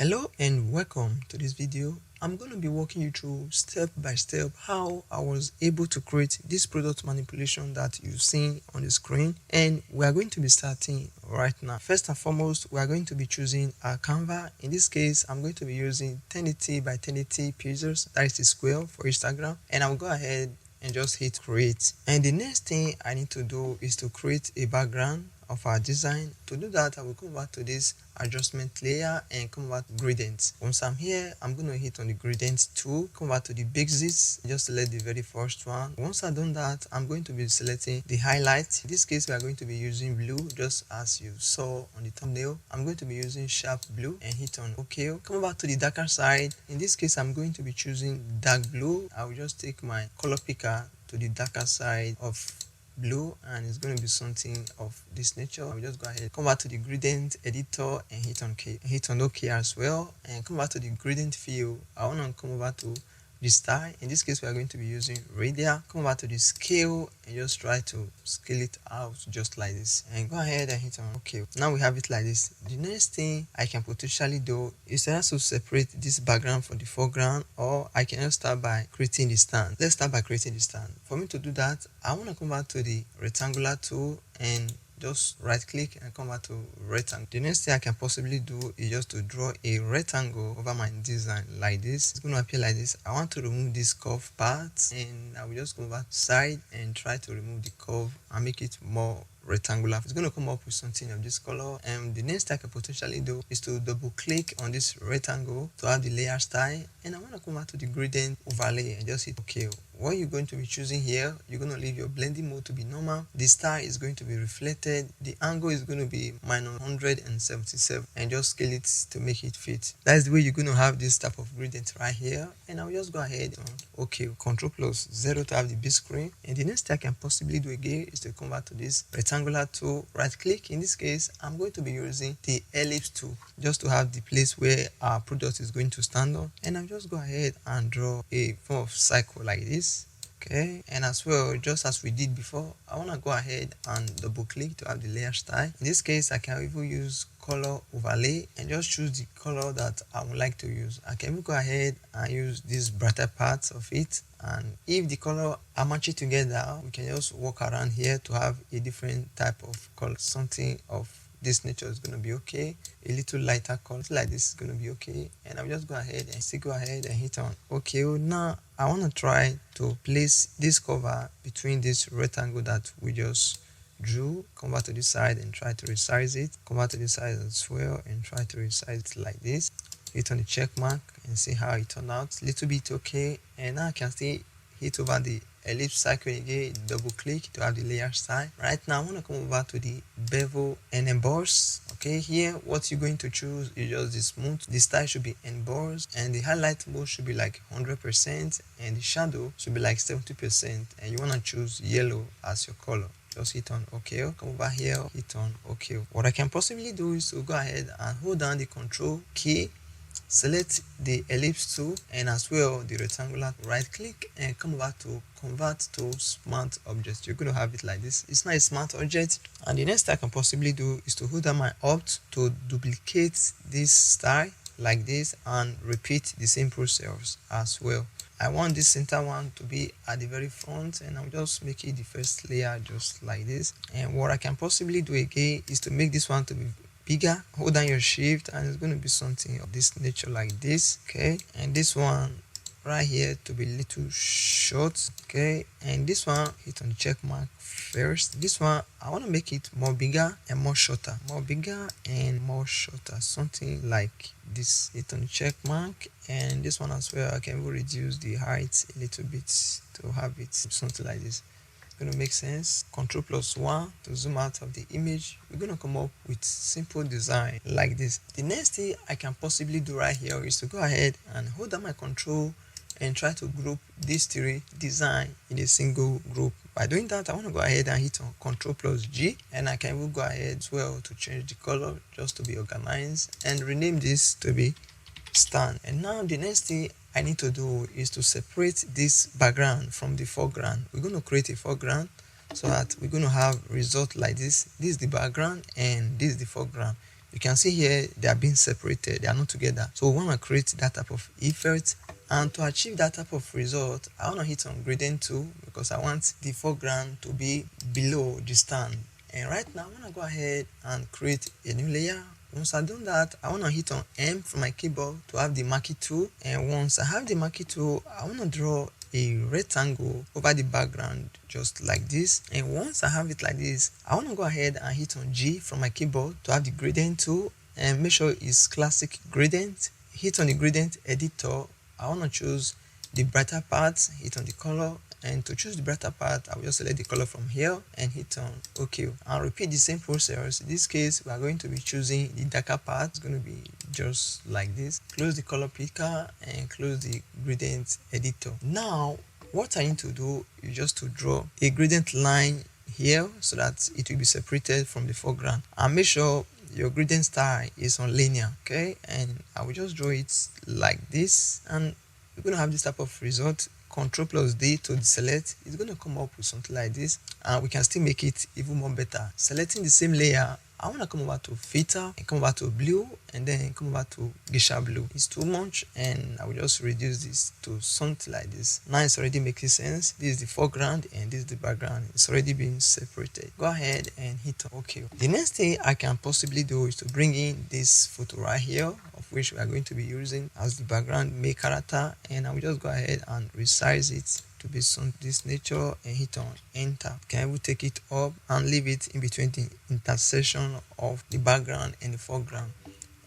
Hello and welcome to this video. I'm going to be walking you through step by step how I was able to create this product manipulation that you've seen on the screen, and we are going to be starting right now. First and foremost, we are going to be choosing our Canva. In this case, I'm going to be using 1080 by 1080 pixels, that is the square for Instagram, and I'll go ahead and just hit create. And the next thing I need to do is to create a background of our design. To do that, I will come back to this adjustment layer and come back to gradients. Once I'm here, I'm going to hit on the gradient tool, come back to the basics, just select the very first one. Once I've done that, I'm going to be selecting the highlight. In this case, we are going to be using blue, just as you saw on the thumbnail. I'm going to be using sharp blue and hit on OK. Come back to the darker side. In this case, I'm going to be choosing dark blue. I will just take my color picker to the darker side of blue, and it's going to be something of this nature. I'll just go ahead, come back to the gradient editor and hit on OK as well, and come back to the gradient field. I want to come over to the style. In this case, we are going to be using radial. Come back to the scale and just try to scale it out just like this, and go ahead and hit on OK. Now we have it like this. The next thing I can potentially do is to also separate this background from the foreground, or I can just start by creating the stand. Let's start by creating the stand. For me to do that, I want to come back to the rectangular tool and just right click and come back to rectangle. The next thing I can possibly do is just to draw a rectangle over my design like this. It's going to appear like this. I want to remove this curve part, and I will just go back to side and try to remove the curve and make it more rectangular. It's going to come up with something of this color. And the next thing I can potentially do is to double click on this rectangle to add the layer style, and I want to come back to the gradient overlay and just hit OK. What you're going to be choosing here, you're going to leave your blending mode to be normal. The star is going to be reflected. The angle is going to be minus 177, and just scale it to make it fit. That's the way you're going to have this type of gradient right here. And I'll just go ahead and OK, Ctrl+0 to have the big screen. And the next thing I can possibly do again is to come back to this rectangular tool, right click. In this case, I'm going to be using the ellipse tool just to have the place where our product is going to stand on. And I'll just go ahead and draw a form of cycle like this. Okay, and as well, just as we did before, I want to go ahead and double click to have the layer style. In this case, I can even use color overlay and just choose the color that I would like to use. I can even go ahead and use these brighter parts of it, and if the color are matching together, we can just walk around here to have a different type of color. Something of this nature is going to be okay. A little lighter color like this is going to be okay, and I'll just go ahead and hit on OK. Now I want to try to place this cover between this rectangle that we just drew. Come back to this side and try to resize it. Come back to this side as well and try to resize it like this. Hit on the check mark and see how it turned out. Little bit okay, and now I can still hit over the ellipse cycle again, double click to have the layer style. Right now I want to come over to the bevel and emboss. Okay, here what you're going to choose is just the smooth. The style should be embossed, and the highlight mode should be like 100%, and the shadow should be like 70%, and you want to choose yellow as your color. Just hit on OK. Come over here, hit on OK. What I can possibly do is to go ahead and hold down the control key, select the ellipse tool, and as well the rectangular, right click and come back to convert to smart object. You're going to have it like this. It's not a smart object, and the next thing I can possibly do is to hold down my Alt to duplicate this style like this and repeat the same process as well. I want this center one to be at the very front, and I'll just make it the first layer just like this. And what I can possibly do again is to make this one to be bigger. Hold down your shift, and it's going to be something of this nature like this. Okay, and this one right here to be little short. Okay, and this one, hit on the check mark first. This one I want to make it more bigger and more shorter, more bigger and more shorter, something like this. Hit on the check mark, and this one as well I can reduce the height a little bit to have it something like this. Going to make sense. Ctrl+1 to zoom out of the image. We're going to come up with simple design like this. The next thing I can possibly do right here is to go ahead and hold down my control and try to group these three design in a single group. By doing that, I want to go ahead and hit on Ctrl+G, and I can even go ahead as well to change the color just to be organized and rename this to be stand. And now the next thing I need to do is to separate this background from the foreground. We're going to create a foreground so that we're going to have result like this. This is the background and this is the foreground. You can see here they are being separated, they are not together. So we want to create that type of effect. And to achieve that type of result, I want to hit on gradient tool because I want the foreground to be below the stand. And right now I want to go ahead and create a new layer. Once I've done that, I want to hit on M from my keyboard to have the marquee tool. And once I have the marquee tool, I want to draw a rectangle over the background just like this. And once I have it like this, I want to go ahead and hit on G from my keyboard to have the gradient tool and make sure it's classic gradient. Hit on the gradient editor. I want to choose the brighter part, hit on the color, and to choose the brighter part, I will just select the color from here and hit on OK. I'll repeat the same process. In this case, we are going to be choosing the darker part. It's going to be just like this. Close the color picker and close the gradient editor. Now, what I need to do is just to draw a gradient line here so that it will be separated from the foreground. And make sure your gradient style is on linear, okay? And I will just draw it like this, and we're going to have this type of result. Ctrl plus D to deselect. It's going to come up with something like this, and we can still make it even more better. Selecting the same layer, I want to come over to filter and come over to blue and then come over to geisha blue. It's too much, and I will just reduce this to something like this. Now it's already making sense. This is the foreground and this is the background. It's already been separated. Go ahead and hit OK. The next thing I can possibly do is to bring in this photo right here, of which we are going to be using as the background main character, and I will just go ahead and resize it to be some this nature and hit on enter. Can we take it up and leave it in between the intersection of the background and the foreground?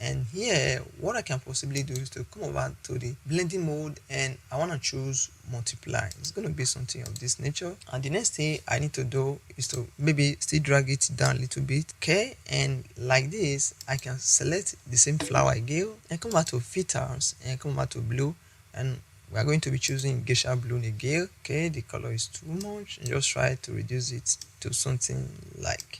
And here what I can possibly do is to come over to the blending mode, and I want to choose multiply. It's going to be something of this nature, and the next thing I need to do is to maybe still drag it down a little bit, okay? And like this, I can select the same flower again and come back to filters and come back to blue, and we are going to be choosing geisha blue again. Okay, the color is too much, and just try to reduce it to something like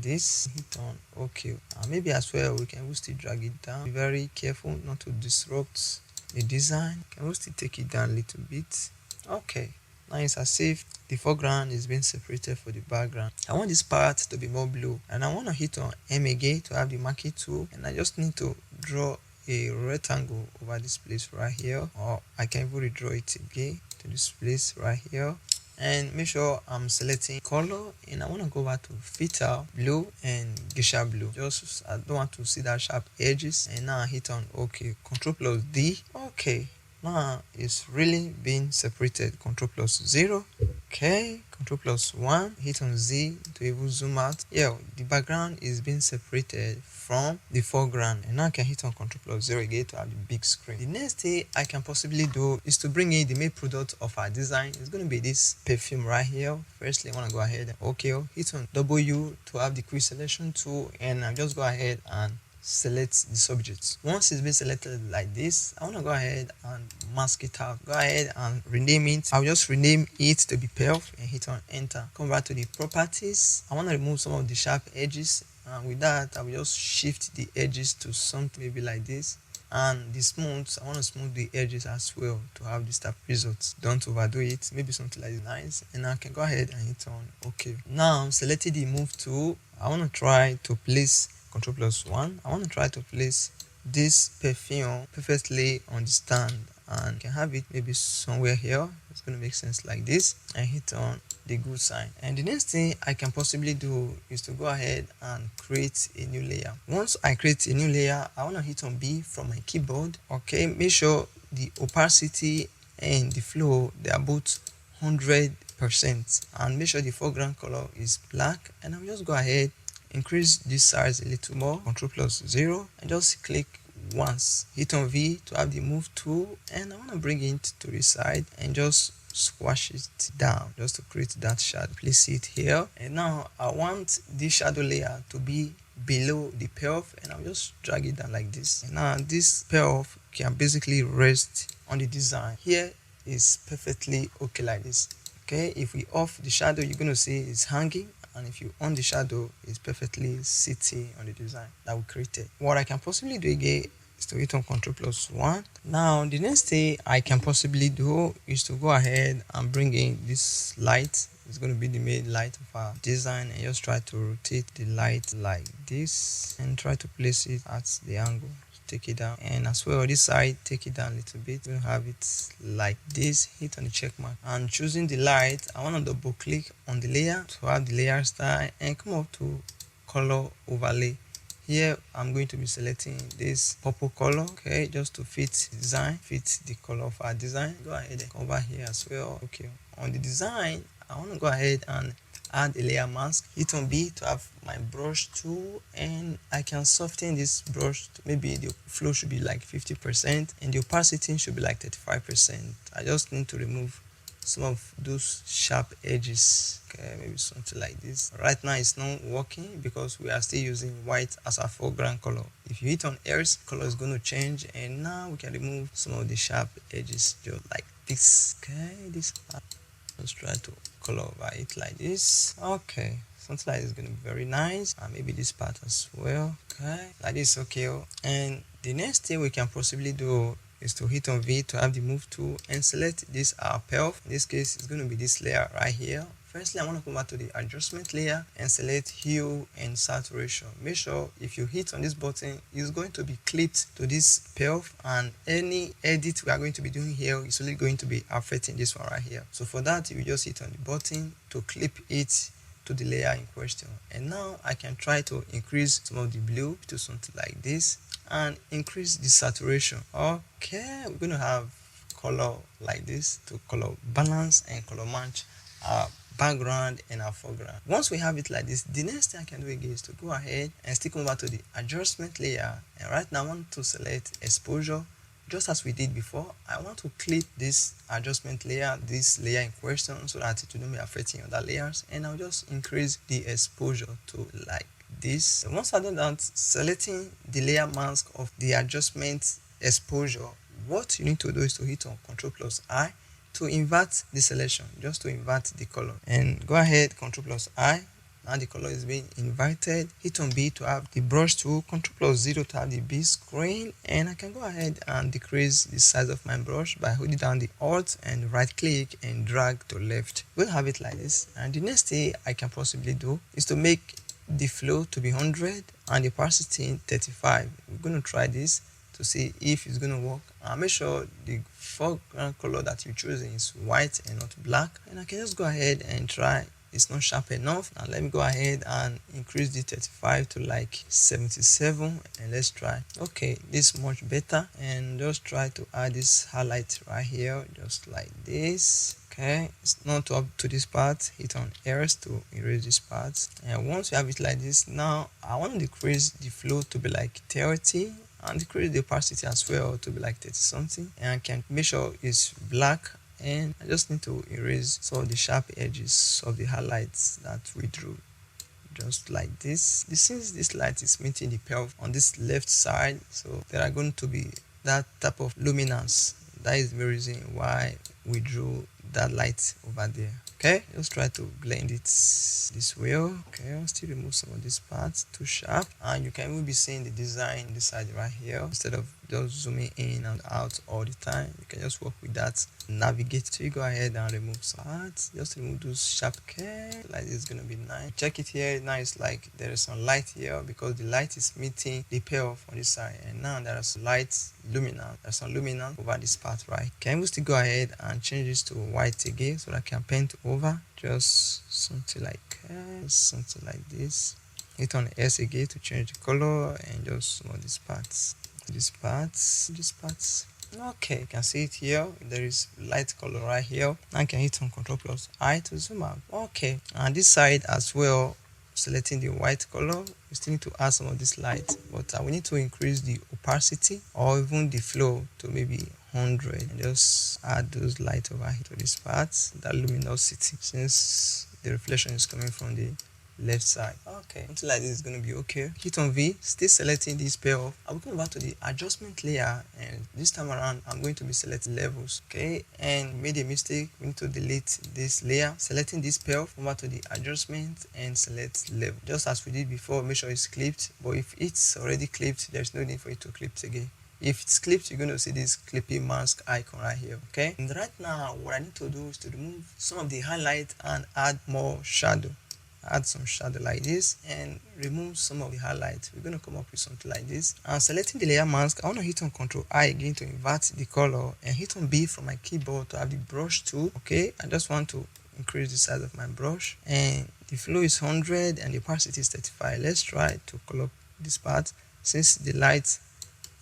this. Hit on OK. Maybe as well we can still drag it down. Be very careful not to disrupt the design. Can we still take it down a little bit? Okay, now it's as if the foreground is being separated for the background. I want this part to be more blue, and I want to hit on M again to have the marquee tool, and I just need to draw a rectangle over this place right here, or I can even redraw it again to this place right here, and make sure I'm selecting color, and I want to go back to filter blue and geisha blue. Just I don't want to see that sharp edges, and now I hit on OK. Ctrl plus D. Okay, now it's really being separated. Ctrl plus 0. Okay, Ctrl plus 1, hit on Z to even zoom out. Yeah, the background is being separated from the foreground, and now I can hit on Ctrl plus 0 again to have the big screen. The next thing I can possibly do is to bring in the main product of our design. It's going to be this perfume right here. Firstly, I want to go ahead and OK, hit on W to have the quick selection tool, and I just go ahead and select the subject. Once it's been selected like this, I want to go ahead and mask it out. Go ahead and rename it. I'll just rename it to be perf and hit on enter. Come back to the properties. I want to remove some of the sharp edges, and with that I will just shift the edges to something maybe like this. And the smooth, I want to smooth the edges as well to have this type of results. Don't overdo it, maybe something like this. Nice. And I can go ahead and hit on OK. Now selecting the move tool, I want to try to place Ctrl plus 1. I want to try to place this perfume perfectly on the stand, and can have it maybe somewhere here. It's going to make sense like this, and hit on the good sign. And the next thing I can possibly do is to go ahead and create a new layer. Once I create a new layer, I want to hit on B from my keyboard. Okay, make sure the opacity and the flow, they are both 100%, and make sure the foreground color is black. And I'll just go ahead, increase this size a little more, Ctrl plus 0, and just click once. Hit on V to have the move tool, and I want to bring it to the side and just squash it down just to create that shadow. Place it here, and now I want this shadow layer to be below the perf, and I'll just drag it down like this. And now this perf can basically rest on the design. Here is perfectly okay like this. Okay, if we off the shadow, you're going to see it's hanging, and if you on the shadow, it's perfectly sitting on the design that we created. What I can possibly do again is to hit on Ctrl plus 1. Now the next thing I can possibly do is to go ahead and bring in this light It's going to be the main light of our design, and just try to rotate the light like this and try to place it at the angle. Take it down, and as well this side, take it down a little bit. We'll have it like this. Hit on the check mark and choosing the light. I want to double click on the layer to have the layer style and come up to color overlay. Here I'm going to be selecting this purple color, okay, just to fit design, fit the color of our design. Go ahead and cover here as well. Okay, on the design I want to go ahead and add a layer mask. Hit on B to have my brush tool, and I can soften this brush to maybe the flow should be like 50% and the opacity should be like 35%. I just need to remove some of those sharp edges. Okay, maybe something like this. Right now it's not working because we are still using white as our foreground color. If you hit on airs, color is going to change, and now we can remove some of the sharp edges just like this. Okay, this part. Let's try to color over it like this. Okay, something like this is going to be very nice, and maybe this part as well. Okay, like this. Okay, and the next thing we can possibly do is to hit on V to have the move tool and select this our path. In this case, it's going to be this layer right here. Firstly, I want to come back to the adjustment layer and select hue and saturation. Make sure if you hit on this button, it's going to be clipped to this path, and any edit we are going to be doing here is only going to be affecting this one right here. So for that, you just hit on the button to clip it to the layer in question. And now I can try to increase some of the blue to something like this and increase the saturation. Okay, we're going to have color like this to color balance and color match our background and our foreground. Once we have it like this, the next thing I can do again is to go ahead and stick over to the adjustment layer, and right now I want to select exposure. Just as we did before, I want to clip this adjustment layer, this layer in question, so that it will not be affecting other layers, and I'll just increase the exposure to like this. And once I do that, selecting the layer mask of the adjustment exposure, what you need to do is to hit on Ctrl+I to invert the selection, just to invert the color, and go ahead Ctrl+I. Now the color is being inverted. Hit on B to have the brush tool, Ctrl+0 to have the B screen, and I can go ahead and decrease the size of my brush by holding down the Alt and right click and drag to left. We'll have it like this. And the next thing I can possibly do is to make the flow to be 100 and the opacity 35. We're going to try this to see if it's going to work. And make sure the foreground color that you're choosing is white and not black. And I can just go ahead and try. It's not sharp enough. Now let me go ahead and increase the 35 to like 77, and let's try. Okay, this is much better, and just try to add this highlight right here, just like this. Okay, it's not up to this part. Hit on erase to erase this part, and once you have it like this, now I want to decrease the flow to be like 30 and decrease the opacity as well to be like 30 something, and I can make sure it's black. And I just need to erase some of the sharp edges of the highlights that we drew, just like this. Since this light is meeting the path on this left side, so there are going to be that type of luminance. That is the reason why we drew that light over there. Okay, just try to blend it this way. Okay, I'll still remove some of these parts too sharp, and you can even be seeing the design this side right here instead of just zooming in and out all the time. You can just work with that, navigate. So you go ahead and remove some parts, just remove those sharp. Okay, like this is gonna be nice. Check it here. Now it's like there is some light here because the light is meeting the payoff on this side, and now there is light luminance. There's some luminance over this part, right? Can we still go ahead and change this to white again so that I can paint over just something like this. Hit on S again to change the color, and just some of these parts. Okay, you can see it here. There is light color right here. Now I can hit on Ctrl+I to zoom out. Okay, and this side as well, selecting the white color, we still need to add some of this light, but we need to increase the opacity or even the flow to maybe 100, and just add those light over here to this part, that luminosity, since the reflection is coming from the left side. Okay, something like this is going to be okay. Hit on V, still selecting this payoff. I'm going back to the adjustment layer, and this time around I'm going to be selecting levels. Okay, and made a mistake. We need to delete this layer. Selecting this payoff, over to the adjustment and select level. Just as we did before, make sure it's clipped, but if it's already clipped, there's no need for it to clip again. If it's clipped, you're going to see this clipping mask icon right here. Okay, and right now what I need to do is to remove some of the highlight and add more shadow. Add some shadow like this and remove some of the highlight. We're going to come up with something like this. And selecting the layer mask, I want to hit on Ctrl I again to invert the color, and hit on B from my keyboard to have the brush tool. Okay, I just want to increase the size of my brush, and the flow is 100 and the opacity is 35. Let's try to color this part. Since the light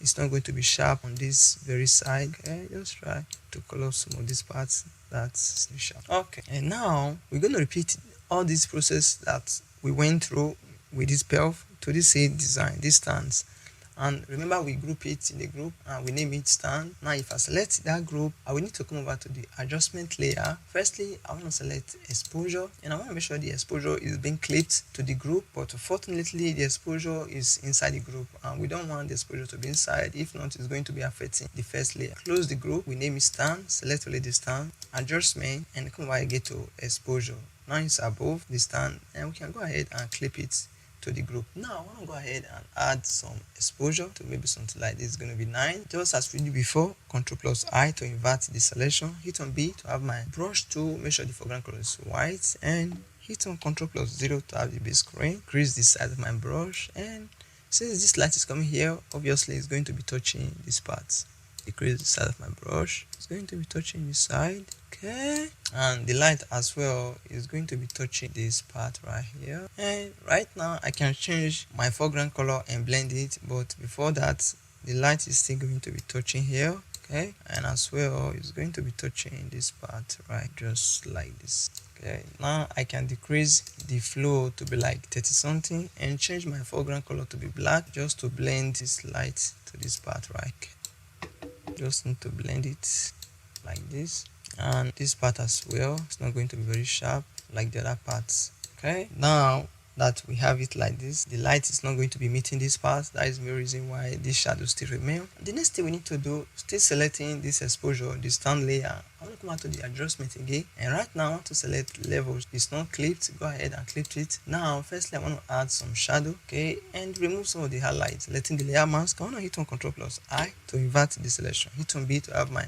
is not going to be sharp on this very side, okay, just try to color some of these parts that's sharp. Okay, and now we're going to repeat all this process that we went through with this pelf to this same design, this stands. And remember, we group it in the group and we name it stand. Now if I select that group, I will need to come over to the adjustment layer. Firstly, I want to select exposure, and I want to make sure the exposure is being clipped to the group, but fortunately the exposure is inside the group and we don't want the exposure to be inside. If not, it's going to be affecting the first layer. Close the group, we name it stand, select only the stand, adjustment, and come over again to exposure. Now it's above the stand, and we can go ahead and clip it to the group. Now I want to go ahead and add some exposure to maybe something like this. It's going to be 9, just as we did before. Ctrl+ I to invert the selection, hit on B to have my brush tool, make sure the foreground color is white, and hit on Ctrl+0 to have the base screen. Increase the size of my brush, and since this light is coming here, obviously it's going to be touching this part. Decrease the size of my brush, it's going to be touching this side. Okay, and the light as well is going to be touching this part right here. And right now I can change my foreground color and blend it, but before that the light is still going to be touching here. Okay, and as well it's going to be touching this part right just like this. Okay, now I can decrease the flow to be like 30 something and change my foreground color to be black just to blend this light to this part right. Just need to blend it like this, and this part as well, it's not going to be very sharp like the other parts. Okay, now that we have it like this, the light is not going to be meeting this part. That is the reason why this shadow still remain. The next thing we need to do, still selecting this exposure, the stand layer, I want to come out to the adjustment again, and right now I want to select levels. It's not clipped, go ahead and clip it. Now firstly I want to add some shadow, okay, and remove some of the highlights. Selecting the layer mask, I want to hit on Ctrl+ I to invert the selection, hit on B to have my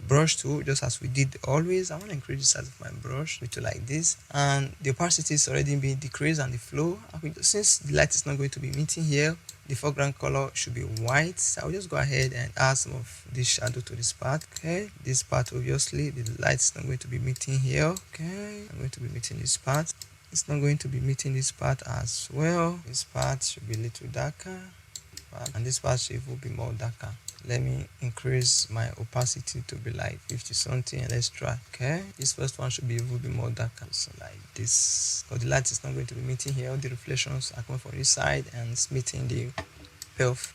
brush tool, just as we did always. I want to increase the size of my brush to like this, and the opacity is already being decreased, and the flow, since the light is not going to be meeting here, the foreground color should be white. So I'll just go ahead and add some of this shadow to this part. Okay, this part, obviously the light is not going to be meeting here. Okay, I'm going to be meeting this part. It's not going to be meeting this part as well. This part should be a little darker, and this part should be more darker. Let me increase my opacity to be like 50 something, and let's try. Okay, this first one should be a little bit more darker, so like this, because the light is not going to be meeting here. All the reflections are coming from this side and it's meeting the pelf.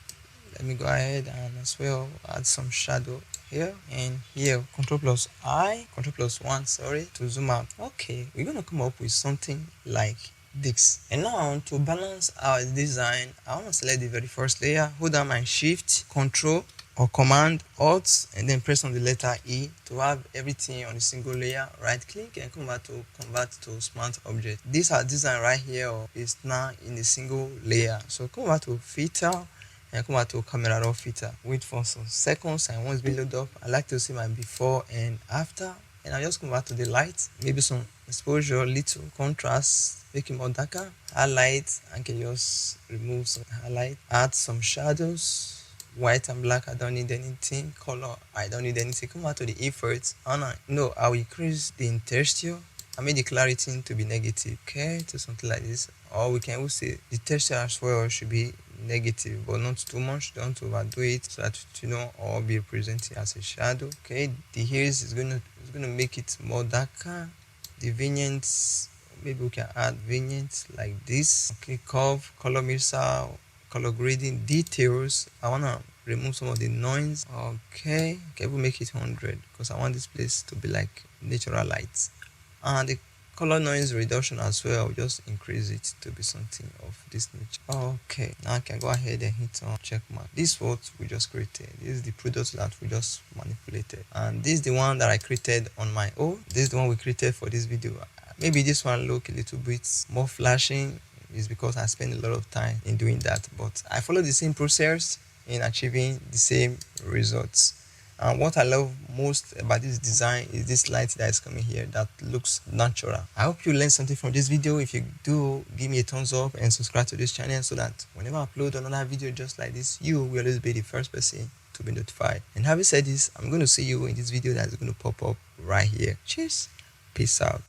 Let me go ahead and as well add some shadow here and here. Ctrl+1, sorry, to zoom out. Okay, we're gonna come up with something like this. And now to balance our design, I want to select the very first layer, hold down my Shift, Control or Command Alt, and then press on the letter E to have everything on a single layer. Right click and come back to convert to smart object. This our design right here is now in a single layer. So come back to filter and come back to camera raw filter. Wait for some seconds, and once it's loaded up, I like to see my before and after. And I'll just come back to the light, maybe some exposure, little contrast, make it more darker, highlight, and can just remove some highlight, add some shadows, white and black, I don't need anything, color, I don't need anything. Come back to the effects, and I will increase the texture, I made the clarity to be negative, okay, to something like this. Or we can also say the texture as well should be negative, but not too much, don't overdo it, so that all be presented as a shadow. Okay, the hairs is gonna make it more darker. The variants, maybe we can add variants like this. Okay, curve, color mixer, color grading, details, I wanna remove some of the noise. Okay, we'll make it 100 because I want this place to be like natural lights. And the color noise reduction as well, just increase it to be something of this nature. Okay, now I can go ahead and hit on check mark. This is what we just created. This is the product that we just manipulated, and this is the one that I created on my own. This is the one we created for this video. Maybe this one look a little bit more flashing, is because I spend a lot of time in doing that, but I follow the same process in achieving the same results. And what I love most about this design is this light that is coming here that looks natural. I hope you learned something from this video. If you do, give me a thumbs up and subscribe to this channel so that whenever I upload another video just like this, you will always be the first person to be notified. And having said this, I'm going to see you in this video that's going to pop up right here. Cheers. Peace out.